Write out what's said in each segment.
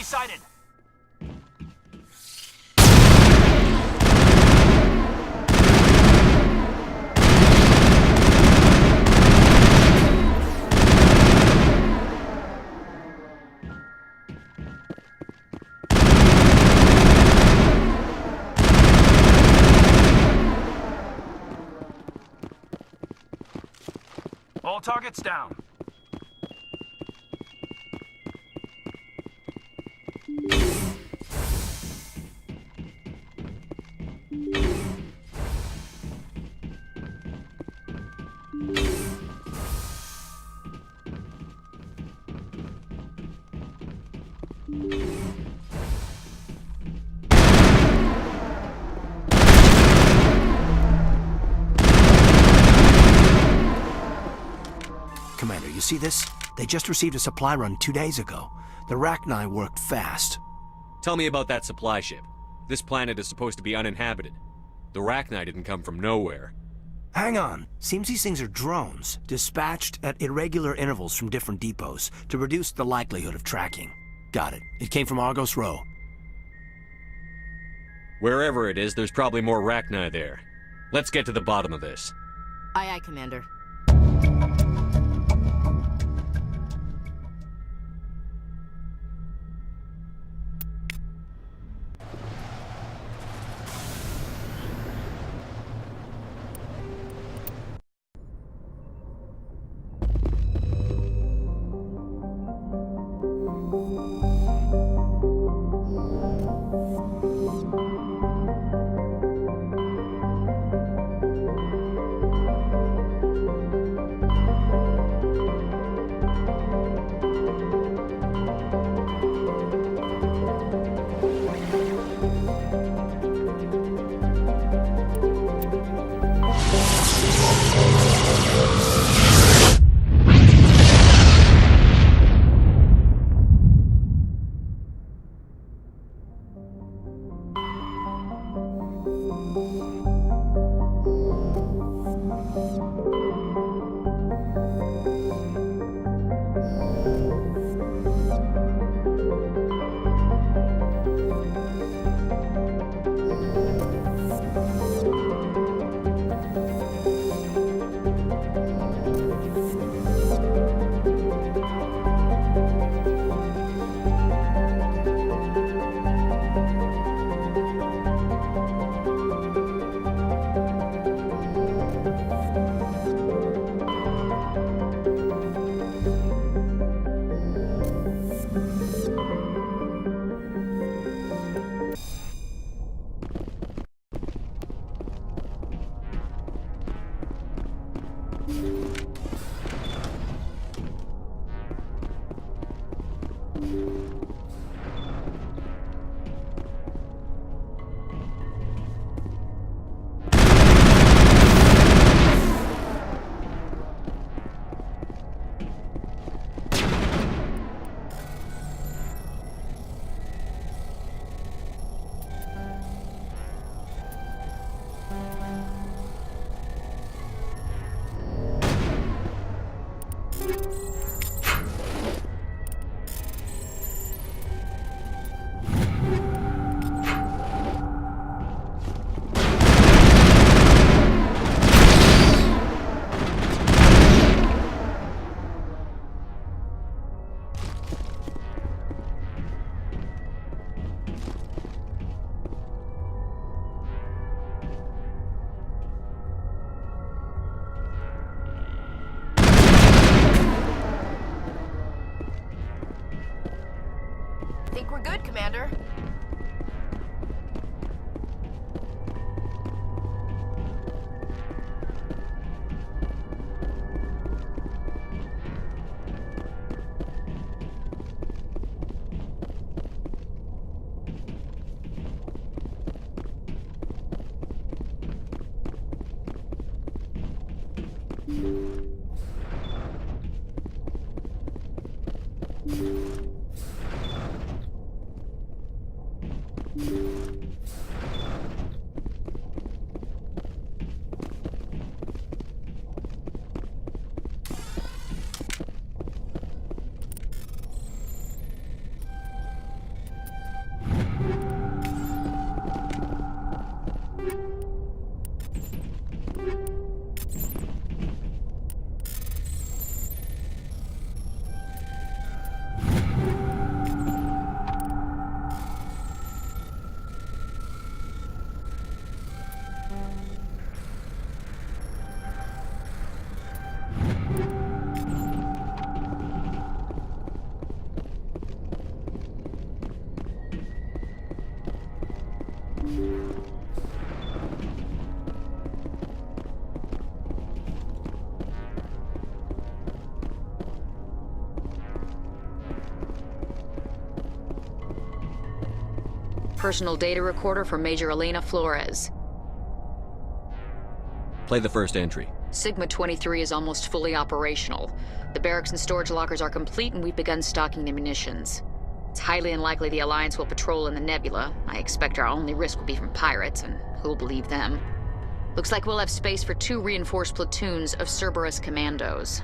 sighted! All targets down. Commander, you see this? They just received a supply run 2 days ago. The Rachni worked fast. Tell me about that supply ship. This planet is supposed to be uninhabited. The Rachni didn't come from nowhere. Hang on. Seems these things are drones, dispatched at irregular intervals from different depots to reduce the likelihood of tracking. Got it. It came from Argos Row. Wherever it is, there's probably more Rachni there. Let's get to the bottom of this. Aye, aye, Commander. Think we're good, Commander? personal data recorder for Major Elena Flores. Play the first entry. Sigma 23 is almost fully operational. The barracks and storage lockers are complete, and we've begun stocking the munitions. It's highly unlikely the Alliance will patrol in the nebula. I expect our only risk will be from pirates, and who'll believe them? Looks like we'll have space for 2 reinforced platoons of Cerberus commandos.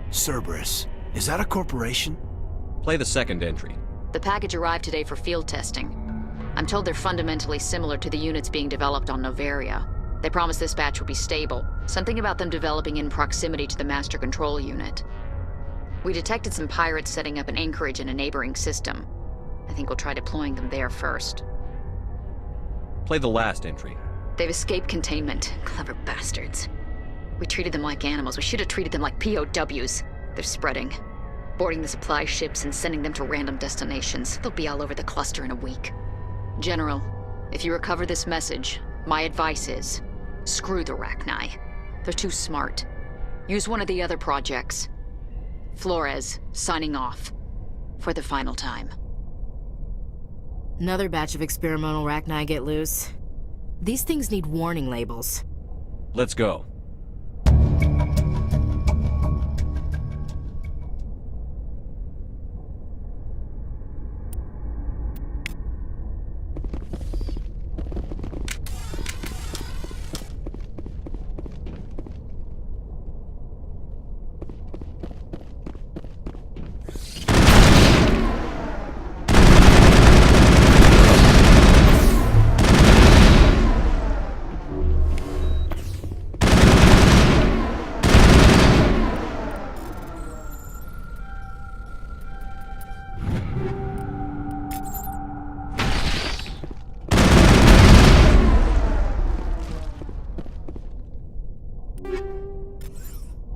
Cerberus. Is that a corporation? Play the second entry. The package arrived today for field testing. I'm told they're fundamentally similar to the units being developed on Novaria. They promise this batch will be stable. Something about them developing in proximity to the master control unit. We detected some pirates setting up an anchorage in a neighboring system. I think we'll try deploying them there first. Play the last entry. They've escaped containment. Clever bastards. We treated them like animals. We should have treated them like POWs. They're spreading. Boarding the supply ships and sending them to random destinations. They'll be all over the cluster in a week. General, if you recover this message, my advice is, screw the Rachni. They're too smart. Use one of the other projects. Flores, signing off. For the final time. Another batch of experimental Rachni get loose. These things need warning labels. Let's go.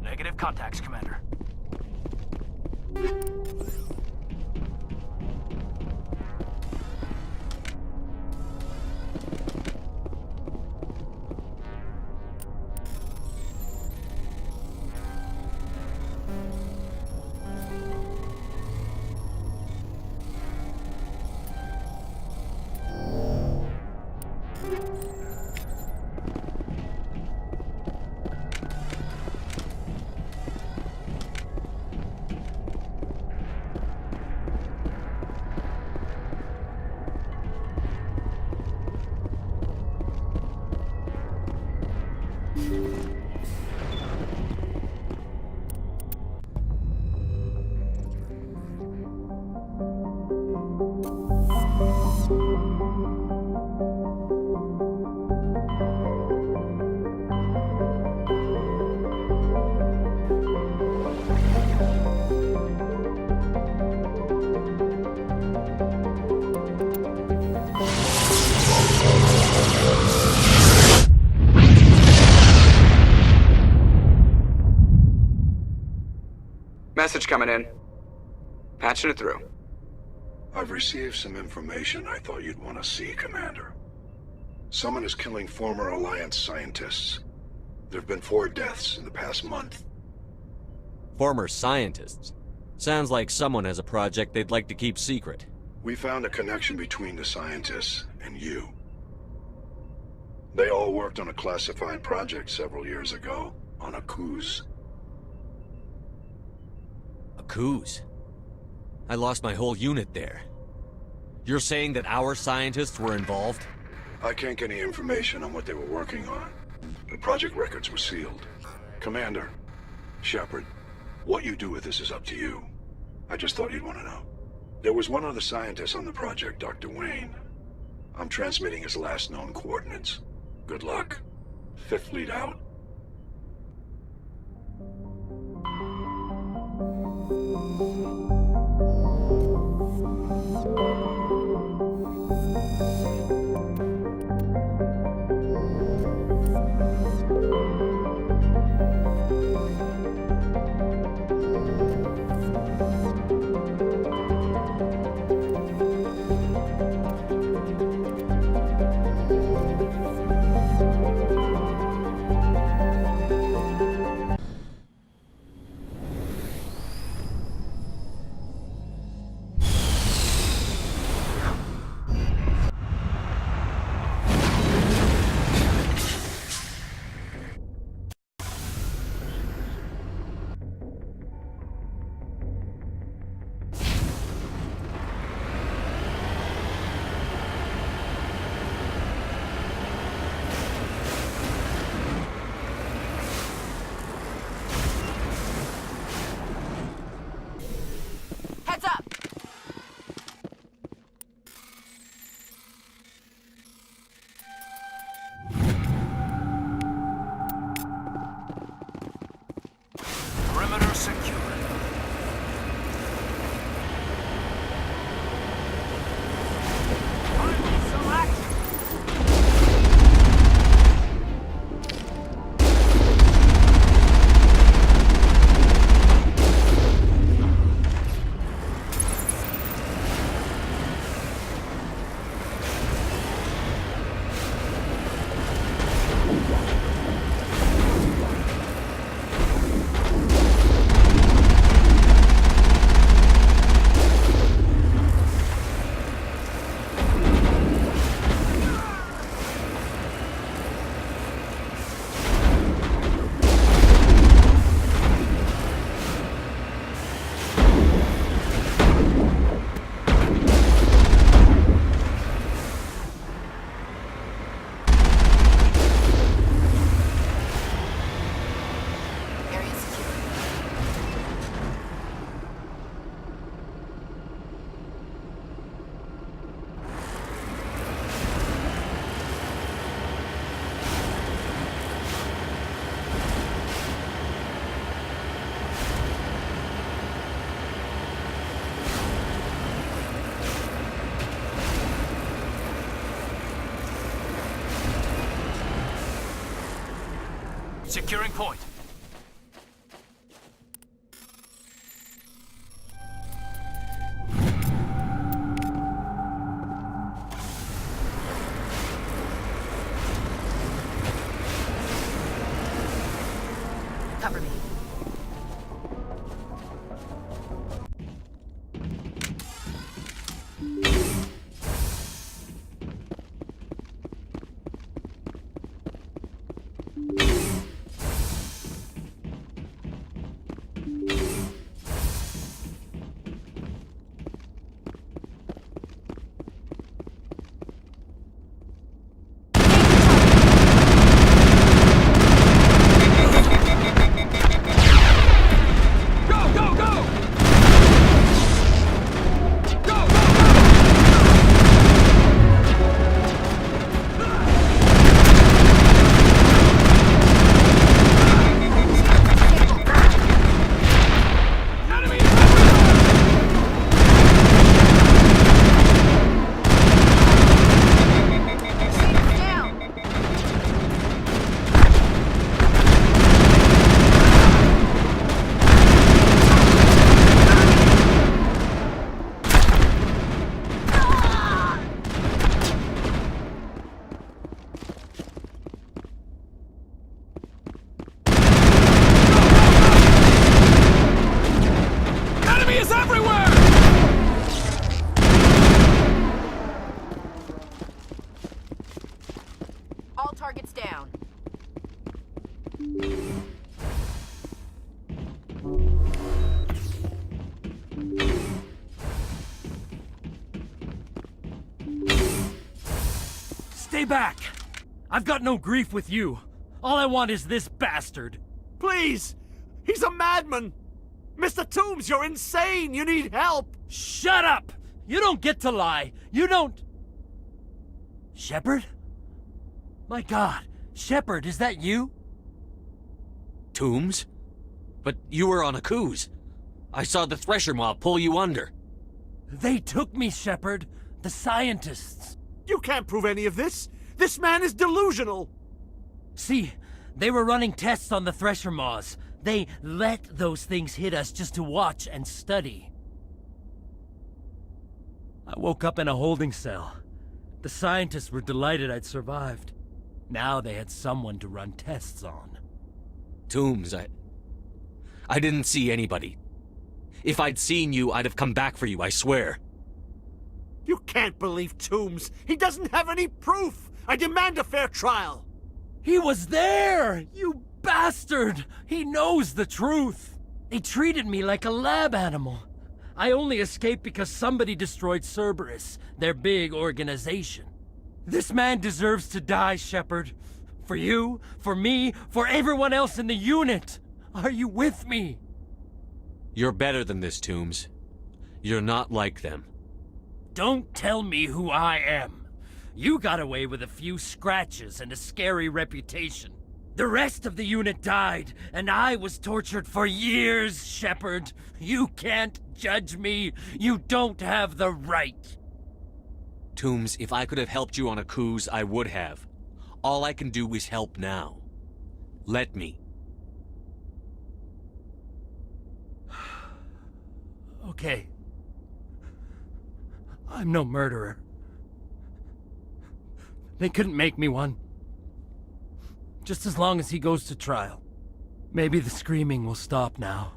Negative contacts, Commander. Message coming in. Patching it through. I've received some information I thought you'd want to see, Commander. Someone is killing former Alliance scientists. There have been 4 deaths in the past month. Former scientists. Sounds like someone has a project they'd like to keep secret. We found a connection between the scientists and you. They all worked on a classified project several years ago, on a cruise. A Coos. I lost my whole unit there. You're saying that our scientists were involved? I can't get any information on what they were working on. The project records were sealed. Commander, Shepard, what you do with this is up to you. I just thought you'd want to know. There was one other scientist on the project, Dr. Wayne. I'm transmitting his last known coordinates. Good luck. 5th Fleet out. Securing point. Cover me. All targets down. Stay back! I've got no grief with you. All I want is this bastard. Please! He's a madman! Mr. Toombs, you're insane! You need help! Shut up! You don't get to lie. You don't... Shepard? My God, Shepard, is that you? Toombs? But you were on a cruise. I saw the Thresher mob pull you under. They took me, Shepard. The scientists. You can't prove any of this! This man is delusional! See, they were running tests on the Thresher moths. They let those things hit us just to watch and study. I woke up in a holding cell. The scientists were delighted I'd survived. Now they had someone to run tests on. Toombs, I didn't see anybody. If I'd seen you, I'd have come back for you, I swear. You can't believe Toombs! He doesn't have any proof! I demand a fair trial! He was there! You bastard! He knows the truth! They treated me like a lab animal. I only escaped because somebody destroyed Cerberus, their big organization. This man deserves to die, Shepard. For you, for me, for everyone else in the unit. Are you with me? You're better than this, Toombs. You're not like them. Don't tell me who I am. You got away with a few scratches and a scary reputation. The rest of the unit died, and I was tortured for years, Shepard. You can't judge me. You don't have the right. Toombs, if I could have helped you on a cruise, I would have. All I can do is help now. Let me. Okay. I'm no murderer. They couldn't make me one. Just as long as he goes to trial. Maybe the screaming will stop now.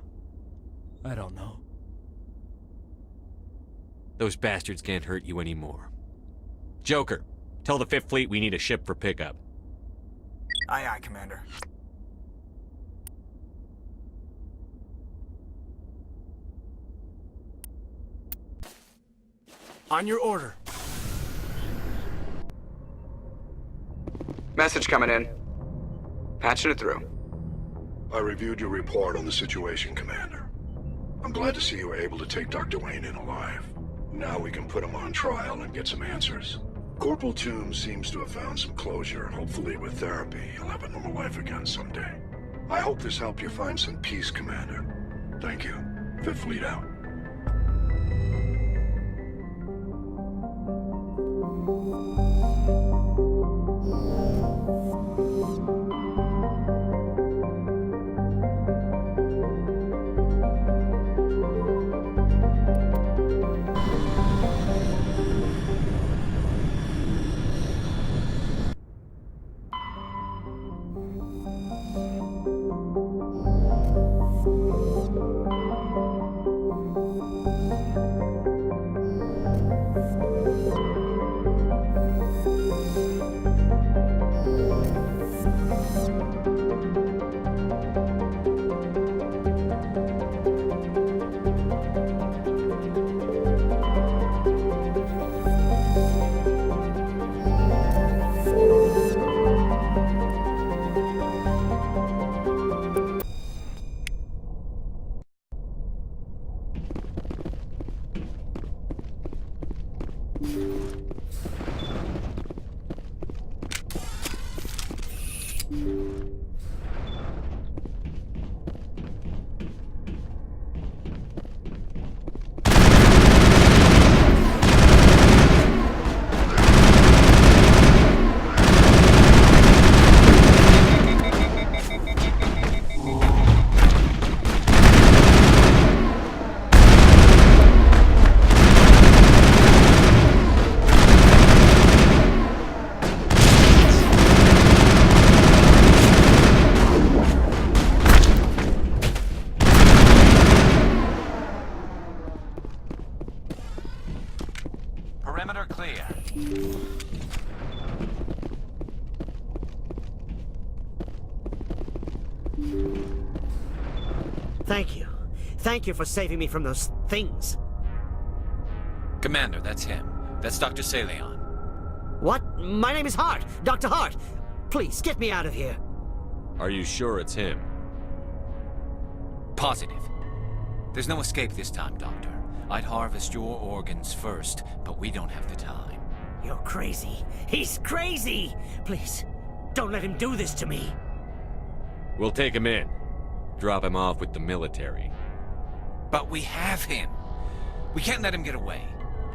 I don't know. Those bastards can't hurt you anymore. Joker, tell the 5th Fleet we need a ship for pickup. Aye, aye, Commander. On your order. Message coming in. Patching it through. I reviewed your report on the situation, Commander. I'm glad to see you were able to take Dr. Wayne in alive. Now we can put him on trial and get some answers. Corporal Toombs seems to have found some closure, and hopefully with therapy, he'll have a normal life again someday. I hope this helped you find some peace, Commander. Thank you. 5th Fleet out. Thank you. Thank you for saving me from those things. Commander, that's him. That's Dr. Saleon. What? My name is Hart. Dr. Hart. Please, get me out of here. Are you sure it's him? Positive. There's no escape this time, Doctor. I'd harvest your organs first, but we don't have the time. You're crazy. He's crazy! Please, don't let him do this to me. We'll take him in. Drop him off with the military. But we have him. We can't let him get away.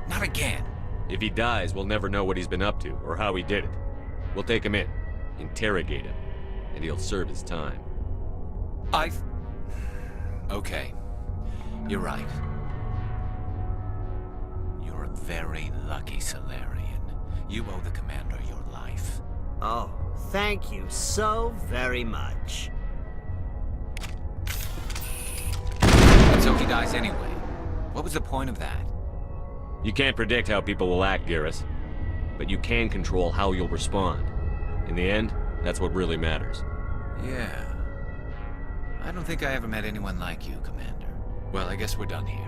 Not again. If he dies, we'll never know what he's been up to, or how he did it. We'll take him in, interrogate him, and he'll serve his time. Okay. You're right. You're a very lucky Solarian. You owe the Commander your life. Oh, thank you so very much. And so he dies anyway. What was the point of that? You can't predict how people will act, Garrus. But you can control how you'll respond. In the end, that's what really matters. Yeah. I don't think I ever met anyone like you, Commander. Well, I guess we're done here.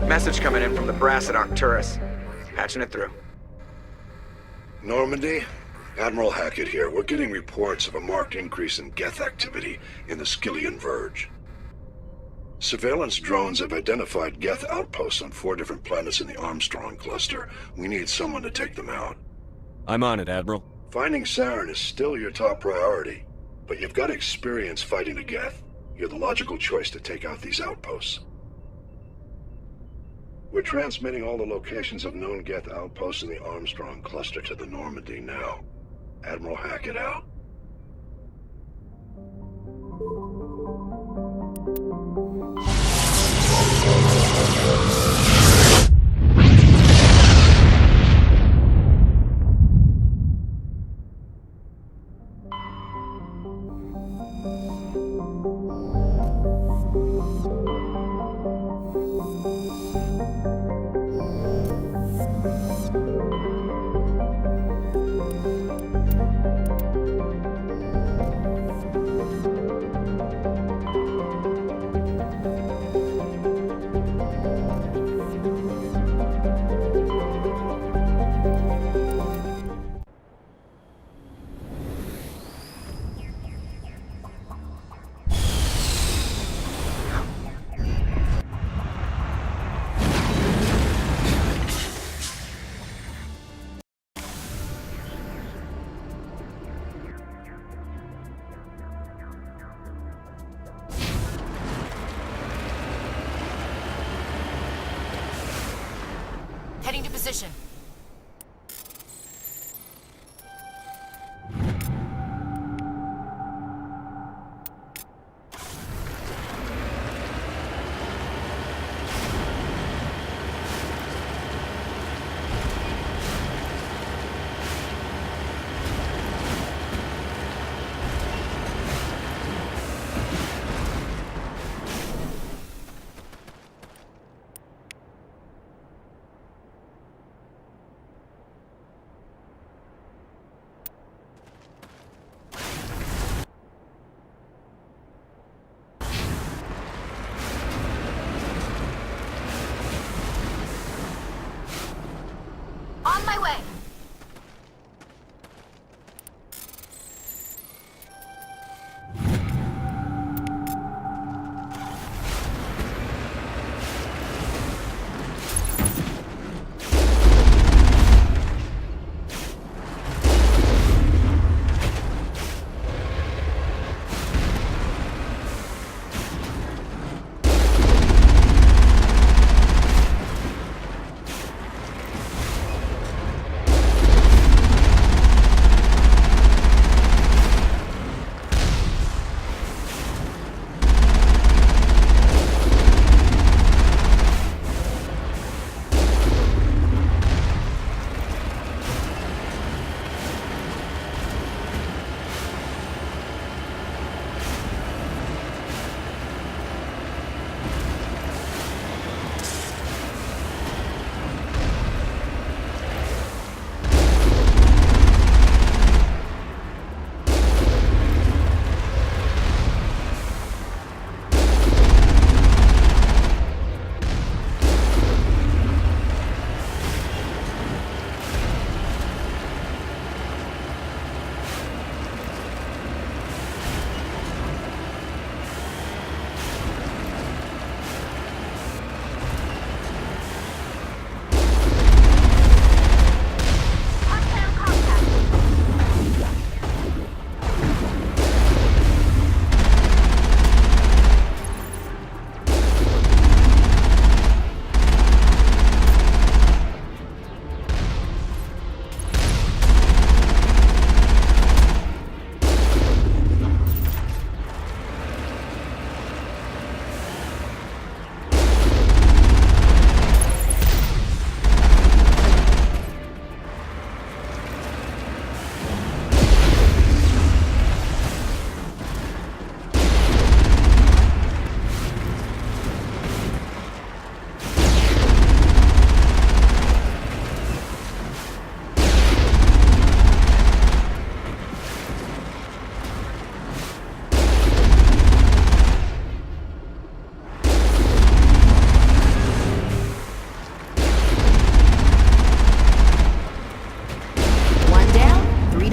Message coming in from the brass at Arcturus. Patching it through. Normandy? Admiral Hackett here. We're getting reports of a marked increase in Geth activity in the Skyllian Verge. Surveillance drones have identified Geth outposts on 4 different planets in the Armstrong cluster. We need someone to take them out. I'm on it, Admiral. Finding Saren is still your top priority, but you've got experience fighting the Geth. You're the logical choice to take out these outposts. We're transmitting all the locations of known Geth outposts in the Armstrong cluster to the Normandy now. Admiral Hackett out. Heading to position.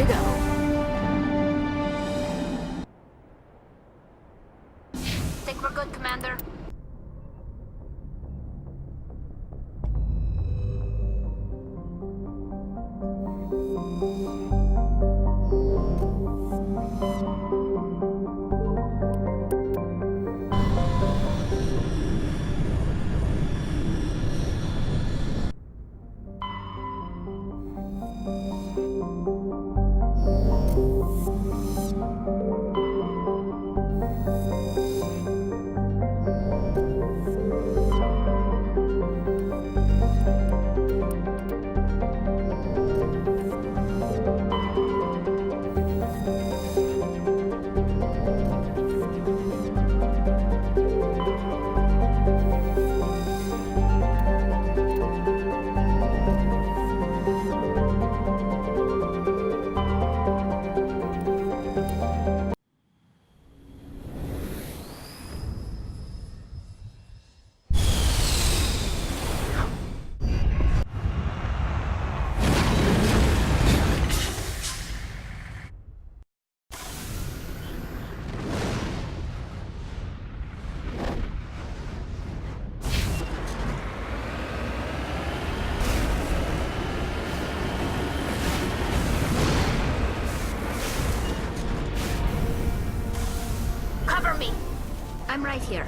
go. Think we're good, Commander? Cover me! I'm right here.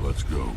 Let's go.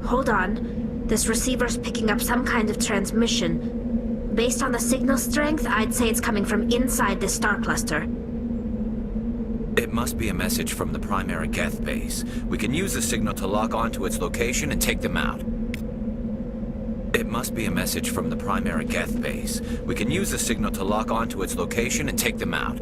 Hold on. This receiver's picking up some kind of transmission. Based on the signal strength, I'd say it's coming from inside the star cluster. It must be a message from the primary Geth base. We can use the signal to lock onto its location and take them out. It must be a message from the primary Geth base. We can use the signal to lock onto its location and take them out.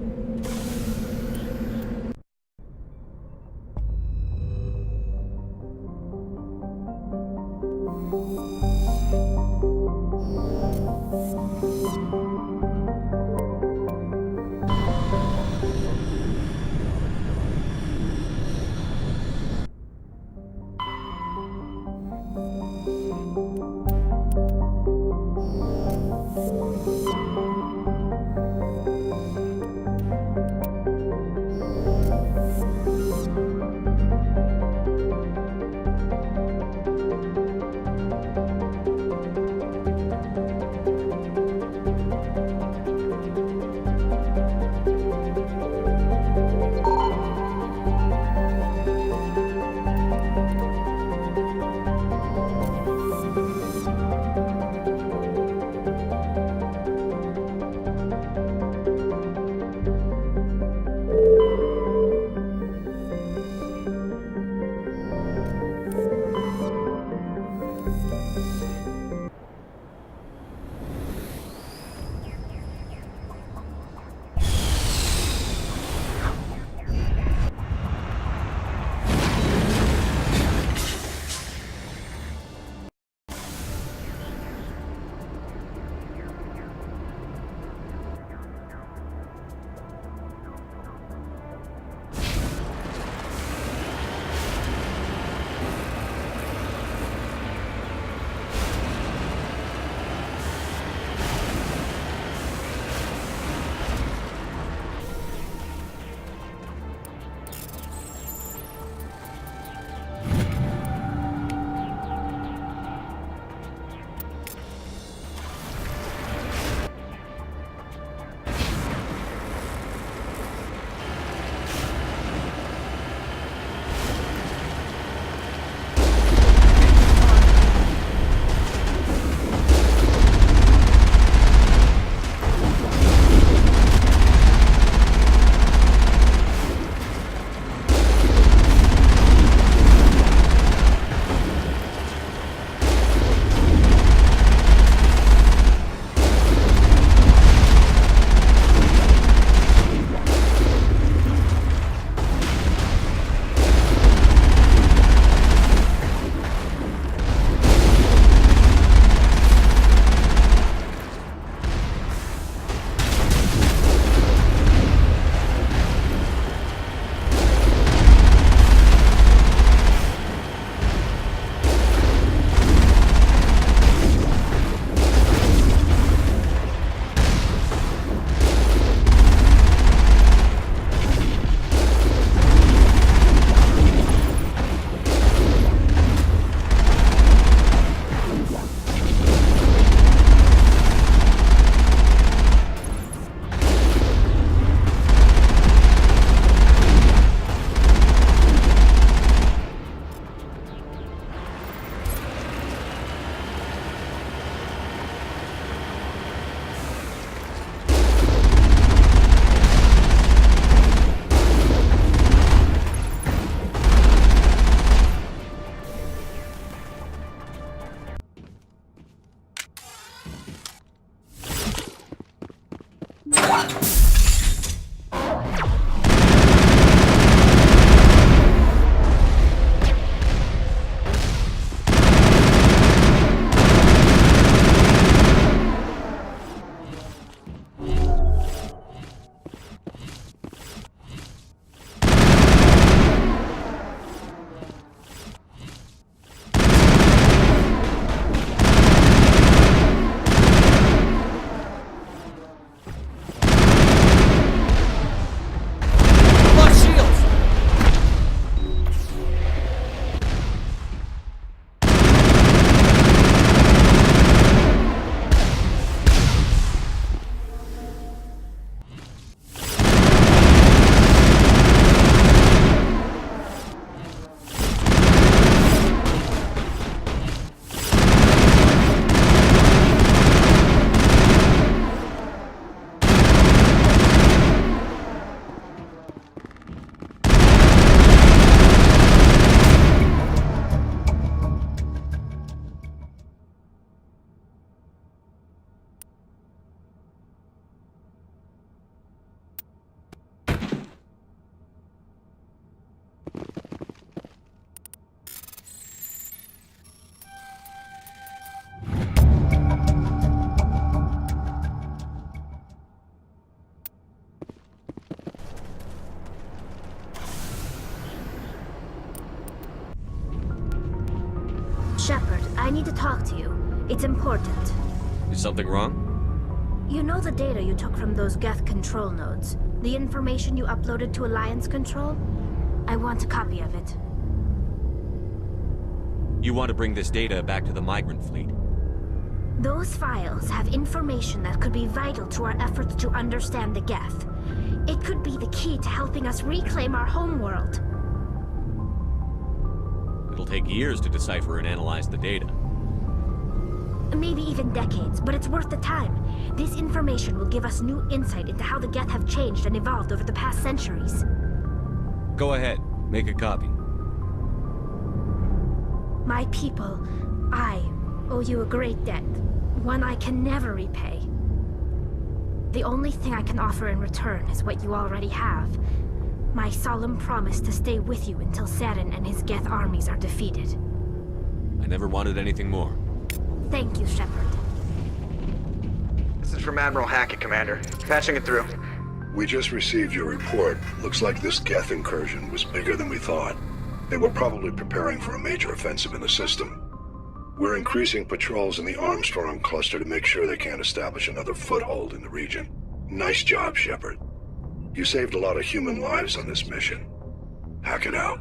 Shepard, I need to talk to you. It's important. Is something wrong? You know the data you took from those Geth control nodes? The information you uploaded to Alliance Control? I want a copy of it. You want to bring this data back to the migrant fleet? Those files have information that could be vital to our efforts to understand the Geth. It could be the key to helping us reclaim our homeworld. It'll take years to decipher and analyze the data. Maybe even decades, but it's worth the time. This information will give us new insight into how the Geth have changed and evolved over the past centuries. Go ahead, make a copy. My people, I owe you a great debt, one I can never repay. The only thing I can offer in return is what you already have. My solemn promise to stay with you until Saturn and his Geth armies are defeated. I never wanted anything more. Thank you, Shepard. This is from Admiral Hackett, Commander. Patching it through. We just received your report. Looks like this Geth incursion was bigger than we thought. They were probably preparing for a major offensive in the system. We're increasing patrols in the Armstrong cluster to make sure they can't establish another foothold in the region. Nice job, Shepard. You saved a lot of human lives on this mission. Hack it out.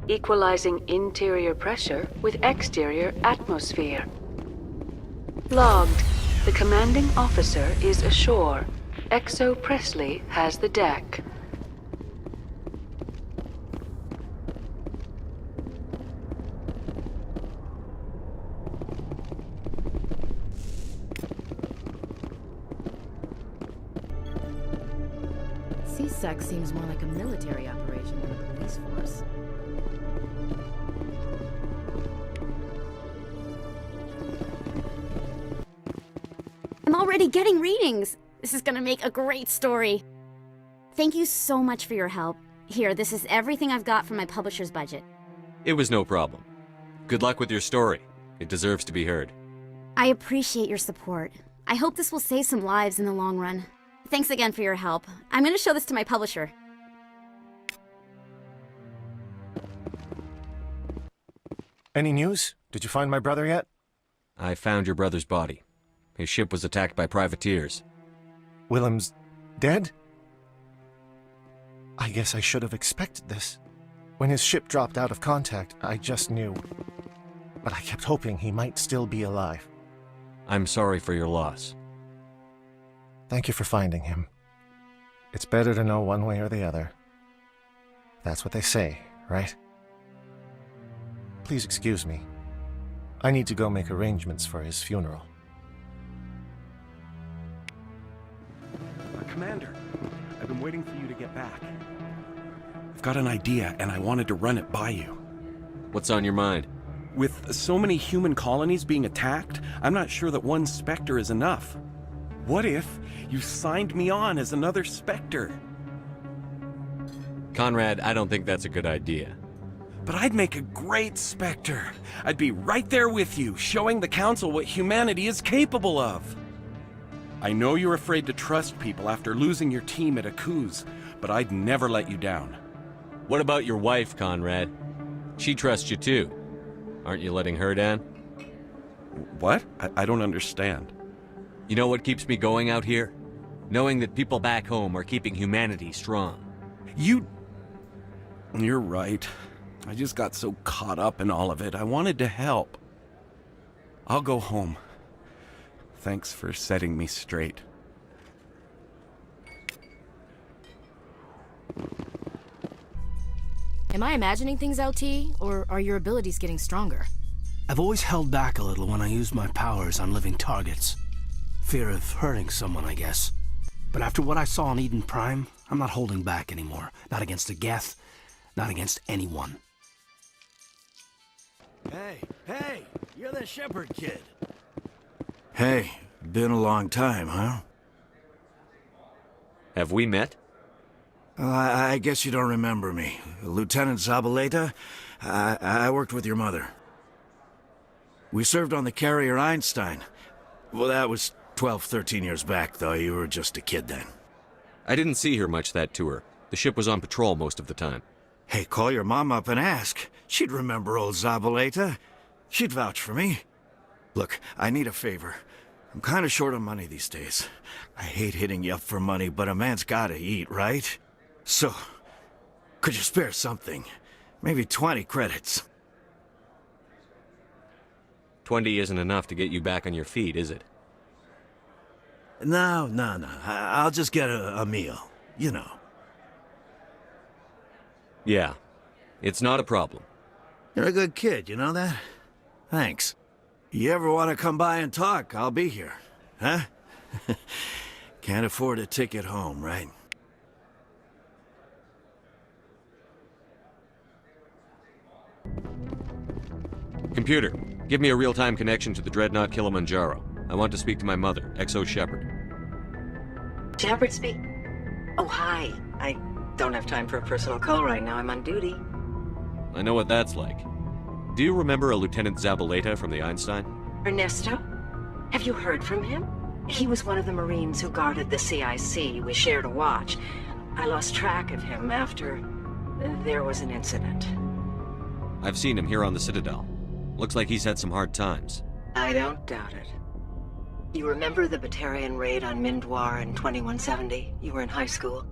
Equalizing interior pressure with exterior atmosphere. Logged. The commanding officer is ashore. Exo Presley has the deck. CSEC seems more like a military operation than a police force. I'm already getting readings. This is gonna make a great story. Thank you so much for your help. Here, this is everything I've got from my publisher's budget. It was no problem. Good luck with your story. It deserves to be heard. I appreciate your support. I hope this will save some lives in the long run. Thanks again for your help. I'm gonna show this to my publisher. Any news? Did you find my brother yet? I found your brother's body. His ship was attacked by privateers. Willem's dead? I guess I should have expected this. When his ship dropped out of contact, I just knew. But I kept hoping he might still be alive. I'm sorry for your loss. Thank you for finding him. It's better to know one way or the other. That's what they say, right? Please excuse me. I need to go make arrangements for his funeral. Commander, I've been waiting for you to get back. I've got an idea, and I wanted to run it by you. What's on your mind? With so many human colonies being attacked, I'm not sure that one Spectre is enough. What if you signed me on as another Spectre? Conrad, I don't think that's a good idea. But I'd make a great Spectre. I'd be right there with you, showing the Council what humanity is capable of. I know you're afraid to trust people after losing your team at Akuz, but I'd never let you down. What about your wife, Conrad? She trusts you too. Aren't you letting her down? What? I don't understand. You know what keeps me going out here? Knowing that people back home are keeping humanity strong. You're right. I just got so caught up in all of it. I wanted to help. I'll go home. Thanks for setting me straight. Am I imagining things, LT, or are your abilities getting stronger? I've always held back a little when I use my powers on living targets. Fear of hurting someone, I guess. But after what I saw on Eden Prime, I'm not holding back anymore. Not against a Geth, not against anyone. Hey, you're the Shepard kid. Hey, been a long time, huh? Have we met? I guess you don't remember me. Lieutenant Zabaleta? I worked with your mother. We served on the carrier Einstein. Well, that was 12, 13 years back, though. You were just a kid then. I didn't see her much that tour. The ship was on patrol most of the time. Hey, call your mom up and ask. She'd remember old Zabaleta. She'd vouch for me. Look, I need a favor. I'm kind of short on money these days. I hate hitting you up for money, but a man's gotta eat, right? So, could you spare something? Maybe 20 credits. 20 isn't enough to get you back on your feet, is it? No. I'll just get a meal, you know. Yeah, it's not a problem. You're a good kid, you know that? Thanks. You ever want to come by and talk, I'll be here. Huh? Can't afford a ticket home, right? Computer, give me a real-time connection to the Dreadnought Kilimanjaro. I want to speak to my mother, XO Shepard. Shepard speak? Oh, hi. I don't have time for a personal call right now. I'm on duty. I know what that's like. Do you remember a Lieutenant Zabaleta from the Einstein? Ernesto? Have you heard from him? He was one of the Marines who guarded the CIC. We shared a watch. I lost track of him after there was an incident. I've seen him here on the Citadel. Looks like he's had some hard times. I don't doubt it. You remember the Batarian raid on Mindwar in 2170? You were in high school.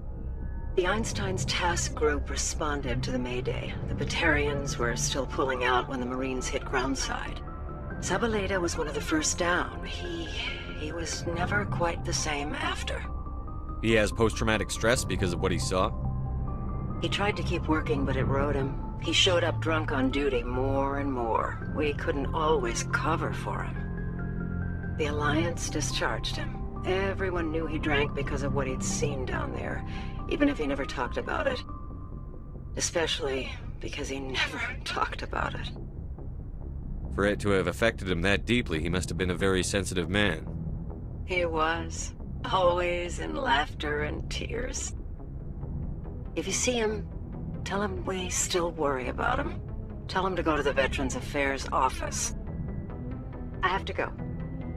The Einstein's task group responded to the Mayday. The Batarians were still pulling out when the Marines hit groundside. Zabaleta was one of the first down. He was never quite the same after. He has post-traumatic stress because of what he saw? He tried to keep working, but it rode him. He showed up drunk on duty more and more. We couldn't always cover for him. The Alliance discharged him. Everyone knew he drank because of what he'd seen down there, even if he never talked about it. Especially because he never talked about it. For it to have affected him that deeply, he must have been a very sensitive man. He was. Always in laughter and tears. If you see him, tell him we still worry about him. Tell him to go to the Veterans Affairs office. I have to go.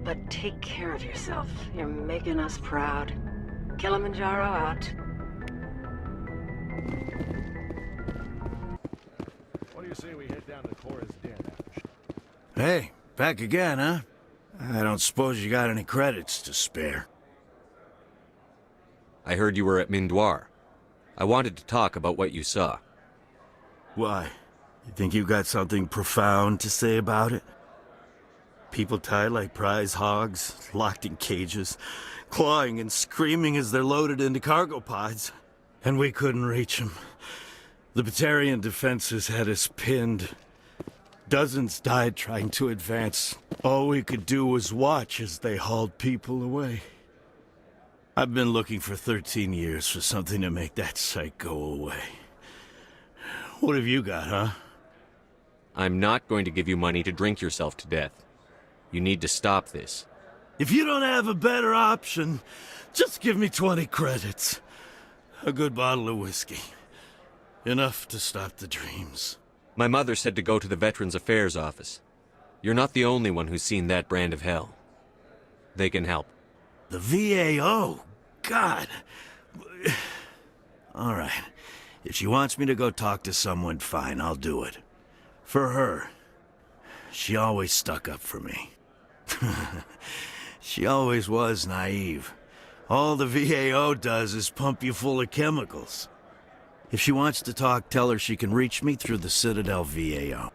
But take care of yourself. You're making us proud. Kilimanjaro out. What do you say we head down to Cora's den after? Hey, back again, huh? I don't suppose you got any credits to spare. I heard you were at Mindwar. I wanted to talk about what you saw. Why? You think you got something profound to say about it? People tied like prize hogs, locked in cages, clawing and screaming as they're loaded into cargo pods. And we couldn't reach them. The Batarian defenses had us pinned. Dozens died trying to advance. All we could do was watch as they hauled people away. I've been looking for 13 years for something to make that sight go away. What have you got, huh? I'm not going to give you money to drink yourself to death. You need to stop this. If you don't have a better option, just give me 20 credits. A good bottle of whiskey. Enough to stop the dreams. My mother said to go to the Veterans Affairs office. You're not the only one who's seen that brand of hell. They can help. The VAO? God. All right. If she wants me to go talk to someone, fine, I'll do it. For her. She always stuck up for me. She always was naive. All the VAO does is pump you full of chemicals. If she wants to talk, tell her she can reach me through the Citadel VAO.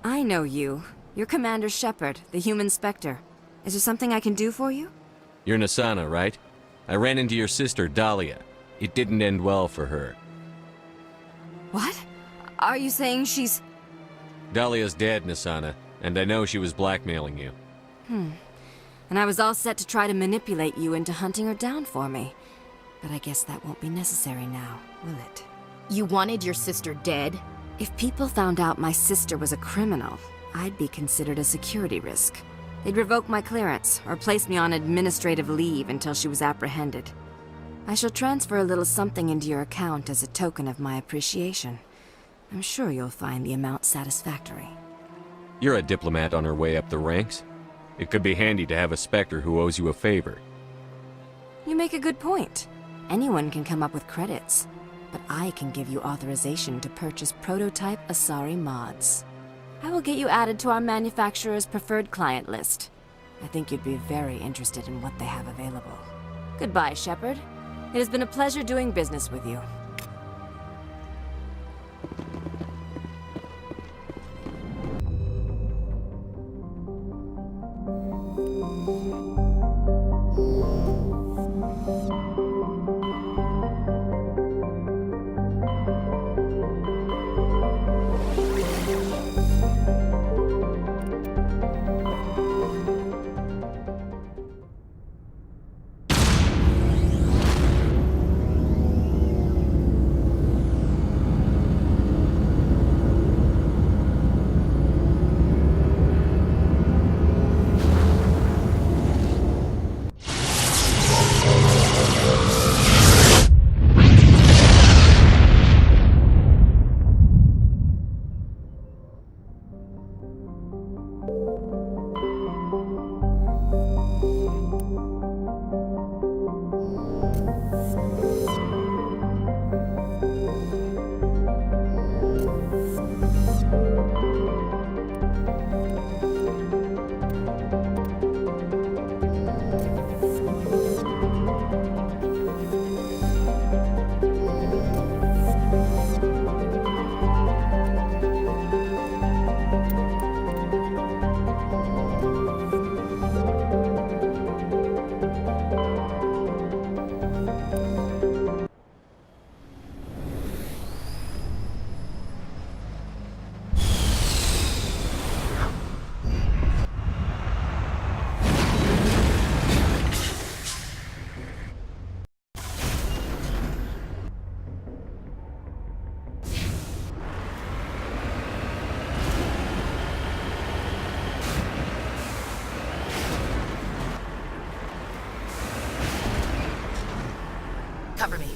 I know you. You're Commander Shepard, the human Spectre. Is there something I can do for you? You're Nasana, right? I ran into your sister, Dahlia. It didn't end well for her. What? Are you saying she's... Dahlia's dead, Nasana, and I know she was blackmailing you. And I was all set to try to manipulate you into hunting her down for me. But I guess that won't be necessary now, will it? You wanted your sister dead? If people found out my sister was a criminal, I'd be considered a security risk. They'd revoke my clearance, or place me on administrative leave until she was apprehended. I shall transfer a little something into your account as a token of my appreciation. I'm sure you'll find the amount satisfactory. You're a diplomat on her way up the ranks. It could be handy to have a Spectre who owes you a favor. You make a good point. Anyone can come up with credits, but I can give you authorization to purchase prototype Asari mods. I will get you added to our manufacturer's preferred client list. I think you'd be very interested in what they have available. Goodbye, Shepard. It has been a pleasure doing business with you. Cover me.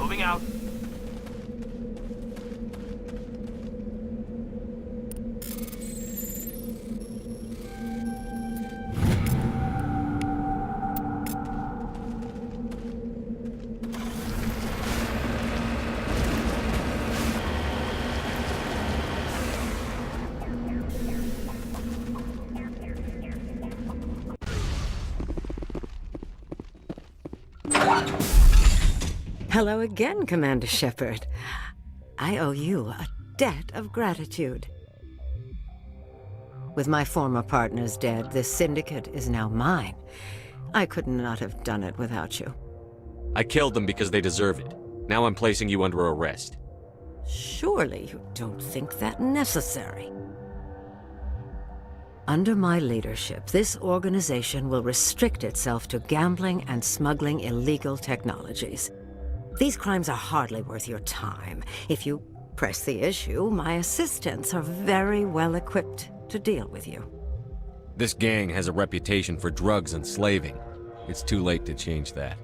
Moving out. Hello again, Commander Shepard. I owe you a debt of gratitude. With my former partners dead, this syndicate is now mine. I could not have done it without you. I killed them because they deserve it. Now I'm placing you under arrest. Surely you don't think that necessary. Under my leadership, this organization will restrict itself to gambling and smuggling illegal technologies. These crimes are hardly worth your time. If you press the issue, my assistants are very well equipped to deal with you. This gang has a reputation for drugs and slaving. It's too late to change that.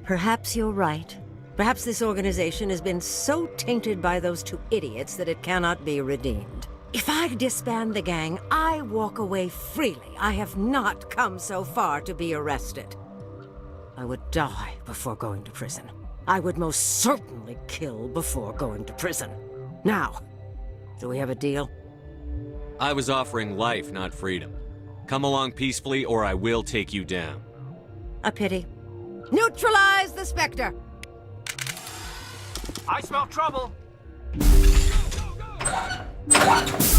Perhaps you're right. Perhaps this organization has been so tainted by those two idiots that it cannot be redeemed. If I disband the gang, I walk away freely. I have not come so far to be arrested. I would die before going to prison. I would most certainly kill before going to prison. Now, do we have a deal? I was offering life, not freedom. Come along peacefully, or I will take you down. A pity. Neutralize the Spectre! I smell trouble! Go, go, go!